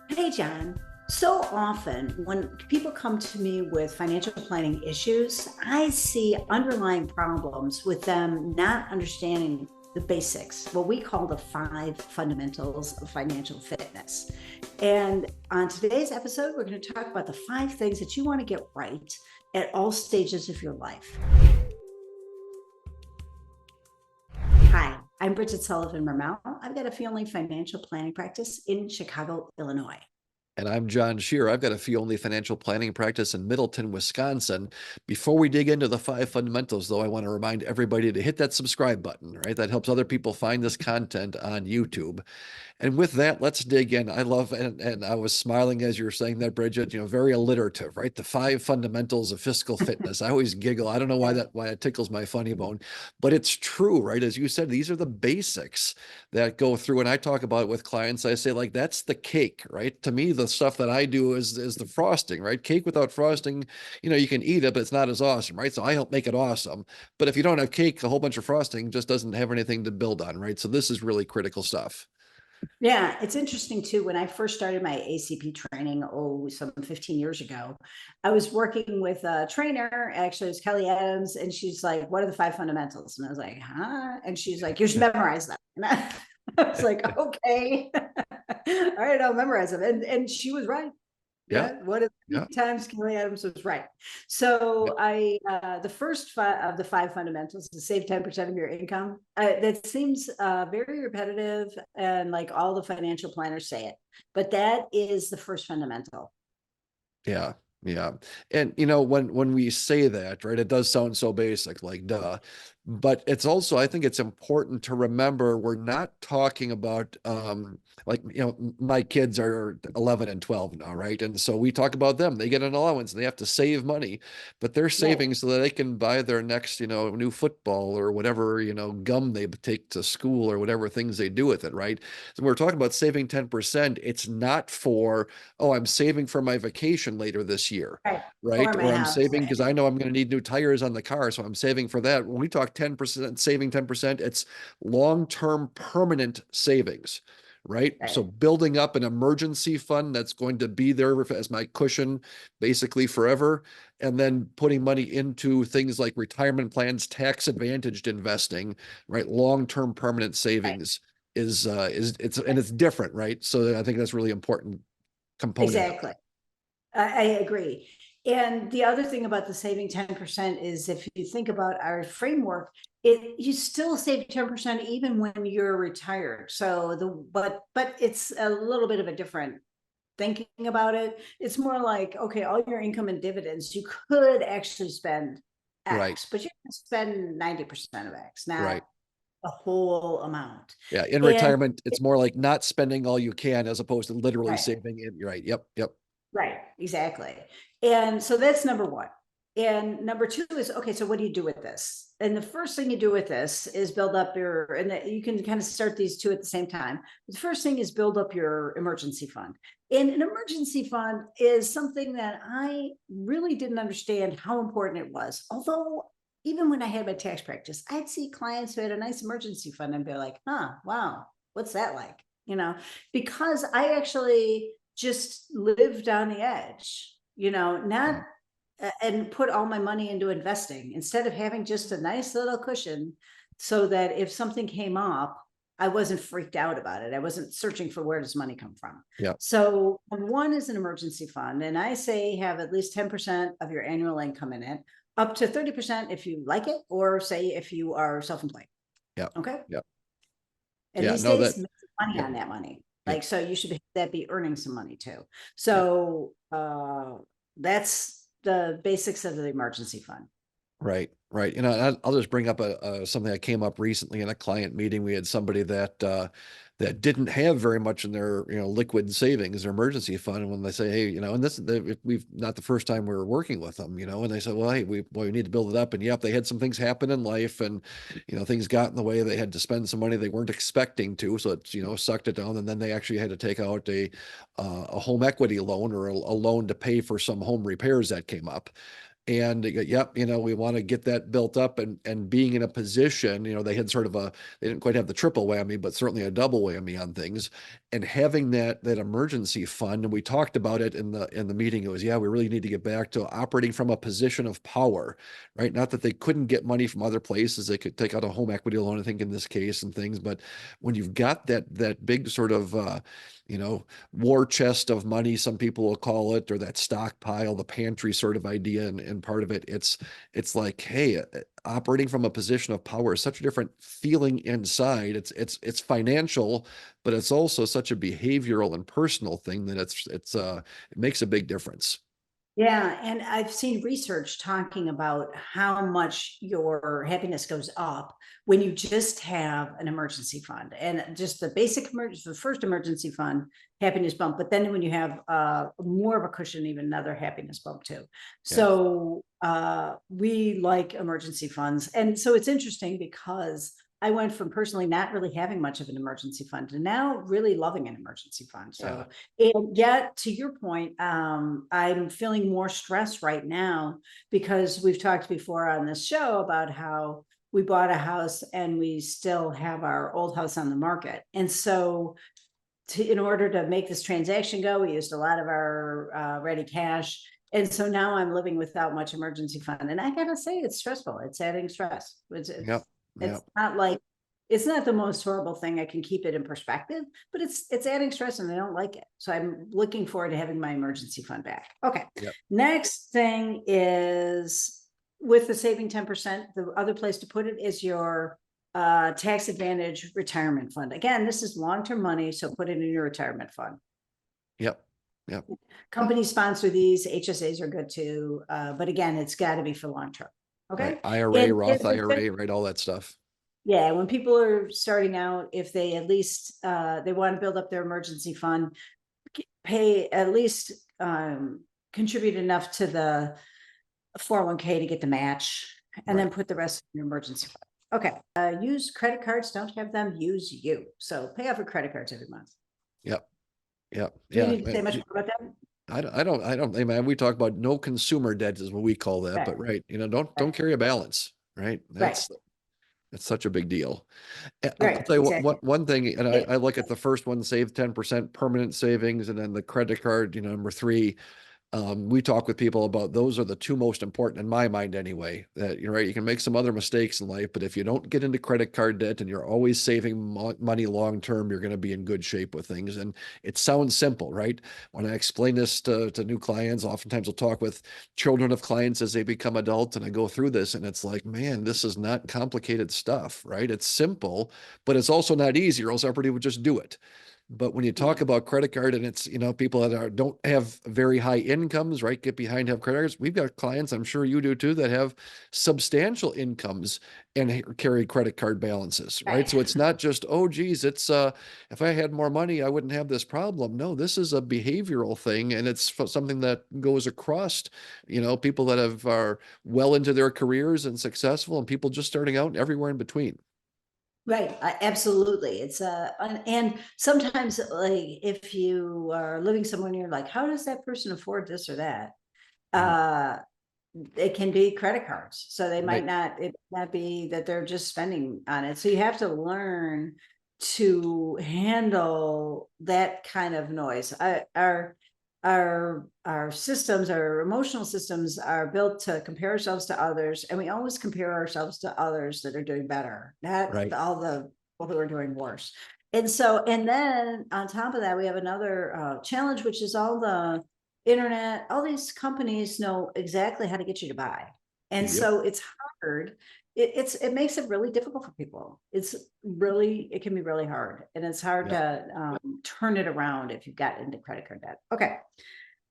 Hey, John. So often when people come to me with financial planning issues, I see underlying problems with them not understanding the basics, what we call the five fundamentals of financial fitness. And on today's episode, we're going to talk about the five things that you want to get right at all stages of your life. Hi, I'm Bridget Sullivan Mermel. I've got a family financial planning practice in Chicago, Illinois. And I'm John Scherer. I've got a fee-only financial planning practice in Middleton, Wisconsin. Before we dig into the five fundamentals, though, I want to remind everybody to hit that subscribe button, right? That helps other people find this content on YouTube. And with that, let's dig in. I love, and I was smiling as you were saying that, Bridget, very alliterative, right? The five fundamentals of fiscal fitness. I always giggle. I don't know why it tickles my funny bone, but it's true, right? As you said, these are the basics that go through. And I talk about it with clients. I say, like, that's the cake, right? To me, the stuff that I do is the frosting, right? Cake without frosting, you can eat it, but it's not as awesome, right? So I help make it awesome. But if you don't have cake, a whole bunch of frosting just doesn't have anything to build on, right? So this is really critical stuff. Yeah, it's interesting too. When I first started my ACP training, some 15 years ago, I was working with a trainer. Actually, it was Kelly Adams, and she's like, "What are the five fundamentals?" And I was like, "Huh?" And she's like, "You should memorize them." And I was like, "Okay, all right, I'll memorize them." And she was right. Yeah. Yeah, what are Yeah. the times Kelly Adams was right. So Yeah. I the first of the five fundamentals is save 10% of your income. That seems very repetitive, and like all the financial planners say it, but that is the first fundamental. Yeah. Yeah. And when we say that, right, it does sound so basic, like duh. But it's also, I think it's important to remember we're not talking about like, my kids are 11 and 12 now, right? And so we talk about them. They get an allowance and they have to save money, but they're Right. saving so that they can buy their next, new football or whatever, gum they take to school or whatever things they do with it, right? So we're talking about saving 10%. It's not for, oh, I'm saving for my vacation later this year, Right. right? Or my Or I'm house. saving because I know I'm going to need new tires on the car, so I'm saving for that. When we talk 10%, saving 10%, it's long-term permanent savings, right? So Right. building up an emergency fund that's going to be there as my cushion basically forever, and then putting money into things like retirement plans, tax advantaged investing, right? Long-term permanent Right. savings is it's different, right? So I think that's really important component of it. Exactly. I agree. And the other thing about the saving 10% is if you think about our framework, you still save 10% even when you're retired. So but it's a little bit of a different thinking about it. It's more like, okay, all your income and dividends, you could actually spend Right, X, but you can spend 90% of X, not right. the whole amount. Yeah, in And retirement, it's more like not spending all you can as opposed to literally right. saving it. You're right. Yep, yep. Right, exactly. And so that's number one. And number two is, okay, so what do you do with this? And the first thing you do with this is build up and you can kind of start these two at the same time. The first thing is build up your emergency fund. And an emergency fund is something that I really didn't understand how important it was. Although, even when I had my tax practice, I'd see clients who had a nice emergency fund and be like, huh, wow, what's that like? Because I actually just lived on the edge, not Yeah, and put all my money into investing instead of having just a nice little cushion so that if something came up, I wasn't freaked out about it. I wasn't searching for where does money come from. yeah, So one is an emergency fund, and I say have at least 10% of your annual income in it, up to 30% if you like it, or say if you are self-employed. yeah, Okay. yeah, And yeah. these No, that, days, make money yeah, on that money. yeah, Like, so you should that be earning some money too. yeah. So that's the basics of the emergency fund. Right, right. I'll just bring up something that came up recently in a client meeting. We had somebody that didn't have very much in their liquid savings or emergency fund. And when they say, hey, and we've not the first time we were working with them, and they said, well, hey, we need to build it up. And yep, they had some things happen in life, and things got in the way. They had to spend some money they weren't expecting to, so it sucked it down. And then they actually had to take out a home equity loan or a loan to pay for some home repairs that came up. And yep, we want to get that built up, and being in a position, they had sort of they didn't quite have the triple whammy, but certainly a double whammy on things. And having that emergency fund, and we talked about it in the meeting, it was, yeah, we really need to get back to operating from a position of power, right? Not that they couldn't get money from other places. They could take out a home equity loan, I think, in this case, and things. But when you've got that big sort of war chest of money, some people will call it, or that stockpile, the pantry sort of idea. And part of it, it's like, hey, operating from a position of power is such a different feeling inside. It's financial, but it's also such a behavioral and personal thing that it makes a big difference. Yeah, and I've seen research talking about how much your happiness goes up when you just have an emergency fund, and just the basic emergency, the first emergency fund, happiness bump, but then when you have more of a cushion, even another happiness bump too. Yeah. So we like emergency funds. And so it's interesting because I went from personally not really having much of an emergency fund to now really loving an emergency fund. Yeah. So, and yet to your point, I'm feeling more stress right now because we've talked before on this show about how we bought a house and we still have our old house on the market. And so in order to make this transaction go, we used a lot of our ready cash. And so now I'm living without much emergency fund. And I gotta say, it's stressful. It's adding stress. Yep. It's Yep. not like, it's not the most horrible thing. I can keep it in perspective, but it's adding stress and I don't like it. So I'm looking forward to having my emergency fund back. Okay. Yep. Next thing is, with the saving 10%, the other place to put it is your tax advantage retirement fund. Again, this is long-term money, so put it in your retirement fund. Yep. Yep. Companies sponsor these, HSAs are good too, but again, it's got to be for long-term. Okay. Right. IRA, And Roth IRA, right? All that stuff. yeah, when people are starting out, if they at least they want to build up their emergency fund, pay at least contribute enough to the 401k to get the match, and then put the rest in your emergency fund. Okay. Use credit cards, don't have them use you. So pay off your credit cards every month. Yep. Yep. Do you Yeah. need to say much more about that? Hey man, we talk about no consumer debt is what we call that, but Right. right. Don't Right. carry a balance, right? Right. That's such a big deal. I'll Right. tell you Exactly. one thing, and It, I look at the first one, save 10% permanent savings, and then the credit card, number three. We talk with people about those are the two most important in my mind anyway. That you're right, you can make some other mistakes in life, but if you don't get into credit card debt and you're always saving money long term, you're going to be in good shape with things. And it sounds simple, right? When I explain this to new clients, oftentimes I'll talk with children of clients as they become adults, and I go through this, and it's like, man, this is not complicated stuff, right? It's simple, but it's also not easy, or else everybody would just do it. But when you talk about credit card, and it's, people that don't have very high incomes, right? Get behind, have credit cards. We've got clients, I'm sure you do too, that have substantial incomes and carry credit card balances, right? right. So it's not just, oh, geez, it's, if I had more money, I wouldn't have this problem. No, this is a behavioral thing. And it's something that goes across, people that are well into their careers and successful, and people just starting out, and everywhere in between. Right. Absolutely. It's and sometimes, like, if you are living somewhere and you're like, how does that person afford this or that? Yeah. Uh, it can be credit cards. So they might Right. not, it might be that they're just spending on it. So you have to learn to handle that kind of noise. Our systems, our emotional systems are built to compare ourselves to others, and we always compare ourselves to others that are doing better, not Right. all the people who are doing worse. And so, and then on top of that, we have another challenge, which is all the internet, all these companies know exactly how to get you to buy. And Yep. so it's hard. It makes it really difficult for people. It can be really hard. And it's hard Yep. to turn it around if you've got into credit card debt. Okay.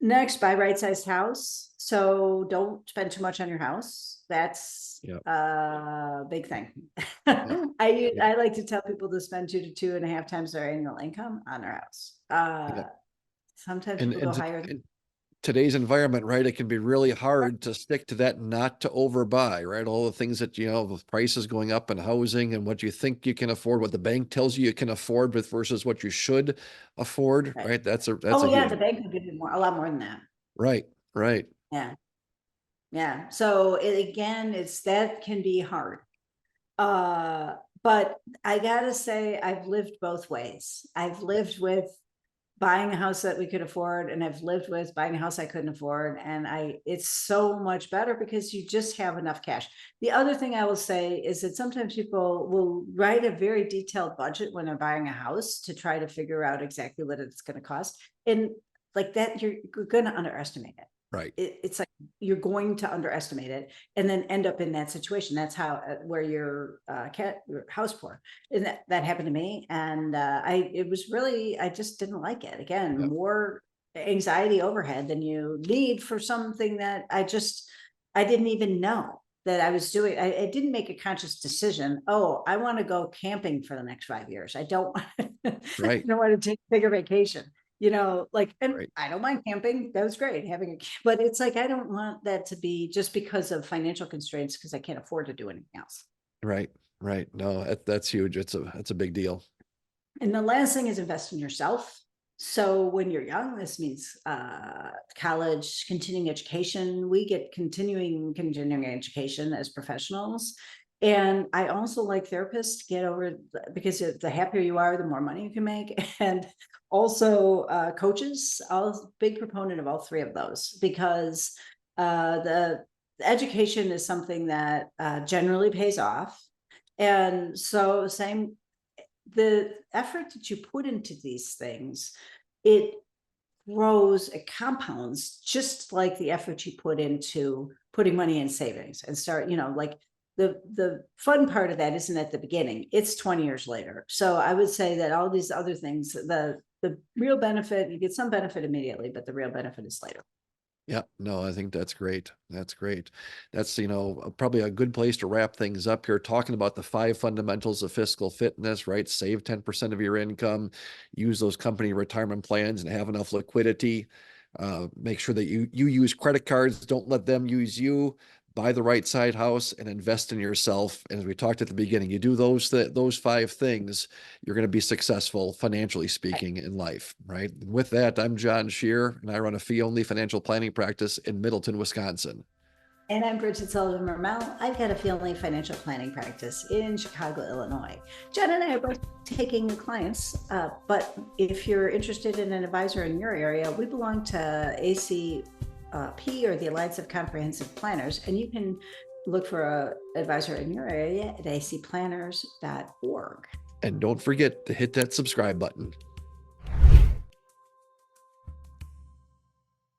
Next, buy right-sized house. So don't spend too much on your house. That's Yep. a big thing. Yep. Yep. I like to tell people to spend 2 to 2.5 times their annual income on their house. Yep. Sometimes And, people go and higher. in today's environment, right, it can be really hard to stick to that, not to overbuy, right? All the things that, with prices going up and housing and what you think you can afford, what the bank tells you can afford with versus what you should afford, Right. right? That's a Oh yeah, huge, the bank will give you more, a lot more than that. right, right. Yeah. Yeah. So again, that can be hard. But I gotta say, I've lived both ways. I've lived with buying a house that we could afford, and I've lived with buying a house I couldn't afford. And it's so much better because you just have enough cash. The other thing I will say is that sometimes people will write a very detailed budget when they're buying a house to try to figure out exactly what it's going to cost. And like that, you're going to underestimate it. Right. It's like you're going to underestimate it and then end up in that situation. That's how where your house poor, and that happened to me. And it was really, I just didn't like it. Again, Yep. more anxiety overhead than you need for something that I didn't even know that I was doing. I didn't make a conscious decision. Oh, I want to go camping for the next 5 years. I don't I Right. don't want to take a bigger vacation. Like, and Right. I don't mind camping. That was great having but it's like, I don't want that to be just because of financial constraints, because I can't afford to do anything else. Right. Right. No, that's huge. It's a big deal. And the last thing is invest in yourself. So when you're young, this means college, continuing education. We get continuing education as professionals. And I also like therapists to get over, because the happier you are, the more money you can make. And also coaches, I'll big proponent of all three of those, because the education is something that generally pays off. And so the effort that you put into these things, it grows, it compounds, just like the effort you put into putting money in savings and start, like the fun part of that isn't at the beginning, it's 20 years later. So I would say that all these other things, the real benefit, you get some benefit immediately, but the real benefit is later. Yeah, no, I think that's great. That's great. That's, probably a good place to wrap things up here, talking about the 5 fundamentals of fiscal fitness, right? Save 10% of your income, use those company retirement plans and have enough liquidity. Make sure that you use credit cards, don't let them use you. Buy the right side house and invest in yourself. And as we talked at the beginning, you do those 5 things, you're going to be successful financially speaking in life, right? And with that, I'm John Scherer, and I run a fee-only financial planning practice in Middleton, Wisconsin. And I'm Bridget Sullivan Mermel. I've got a family financial planning practice in Chicago, Illinois. Jen and I are both taking clients, but if you're interested in an advisor in your area, we belong to ACP, or the Alliance of Comprehensive Planners, and you can look for an advisor in your area at acplanners.org. And don't forget to hit that subscribe button.